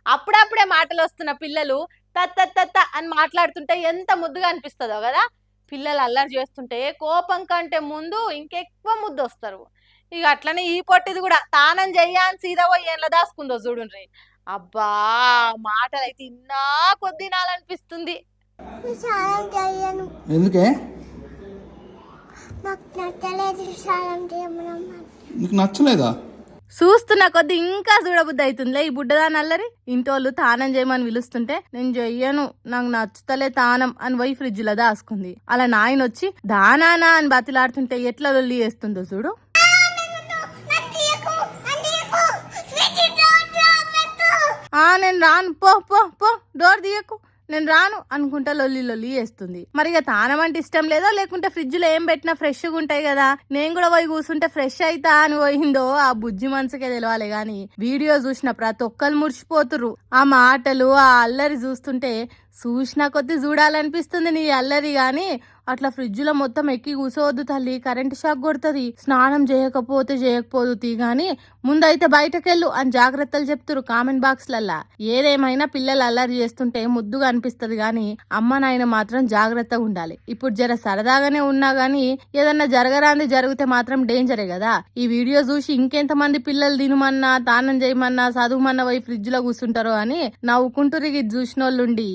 అప్పుడప్పుడే మాటలు వస్తున్న పిల్లలు తత్త తత్త అని మాట్లాడుతుంటే ఎంత ముద్దుగా అనిపిస్తుందో కదా. పిల్లలు అల్లరి చేస్తుంటే కోపం కంటే ముందు ఇంకెక్కువ ముద్దు వస్తారు. ఇక అట్లనే ఈ పొట్టిది కూడా తానం చెయ్య అని సీదా పోయి ఏంలా దాసుకుందో చూడుండ్రి. అబ్బా మాటలు అయితే ఇన్నా కొద్ది నాలనిపిస్తుంది. స్నానం చేయను. ఎందుకే? నాకు నచ్చలేదు స్నానం చేయమని. నీకు నచ్చలేదా? చూస్తున్న కొద్ది ఇంకా చూడబుద్ధి అవుతుందిలే ఈ బుడ్డదాని అల్లరి. ఇంటోళ్ళు తానం చేయమని పిలుస్తుంటే నేను చెయ్యను, నాకు నచ్చుతలే తానం అని పోయి ఫ్రిడ్జ్ లో దాసుకుంది. అలా నాయన వచ్చి దానానా అని బతిలాడుతుంటే ఎట్లా లొల్లి చేస్తుందో చూడు. నేను రాను, పో పో పో, డోర్ తీయకు, నేను రాను అనుకుంటా లొల్లి లొల్లి చేస్తుంది. మరి ఇక తానం అంటే ఇష్టం లేదా, లేకుంటే ఫ్రిడ్జ్ లో ఏం పెట్టినా ఫ్రెష్ గా ఉంటాయి కదా, నేను కూడా పోయి కూర్చుంటే ఫ్రెష్ అయితా అని పోయిందో ఆ బుజ్జి మనసుకే తెలవాలి గాని, వీడియో చూసిన ప్రతి ఒక్కరు మురిసిపోతురు. ఆ మాటలు ఆ అల్లరి చూస్తుంటే చూసినా కొద్ది చూడాలనిపిస్తుంది నీ అల్లరి. గాని అట్లా ఫ్రిడ్జ్ లో మొత్తం ఎక్కి కూసోవద్దు తల్లి, కరెంట్ షాక్ కొడుతుంది. స్నానం చేయకపోదు తీ గాని ముందైతే బయటకెళ్ళు అని జాగ్రత్తలు చెప్తురు కామెంట్ బాక్స్ లల్లా. ఏదేమైనా పిల్లలు అల్లరి చేస్తుంటే ముద్దుగా అనిపిస్తుంది గాని అమ్మ నాయన మాత్రం జాగ్రత్తగా ఉండాలి. ఇప్పుడు జర సరదాగానే ఉన్నా గాని ఏదన్నా జరగరాంది జరిగితే మాత్రం డేంజరే కదా. ఈ వీడియో చూసి ఇంకెంతమంది పిల్లలు తినమన్నా తానం చేయమన్నా చదువుమన్నా పోయి ఫ్రిడ్జ్ లో కూర్చుంటారో అని నవ్వుకుంటూ ఇది చూసిన వాళ్ళుండి.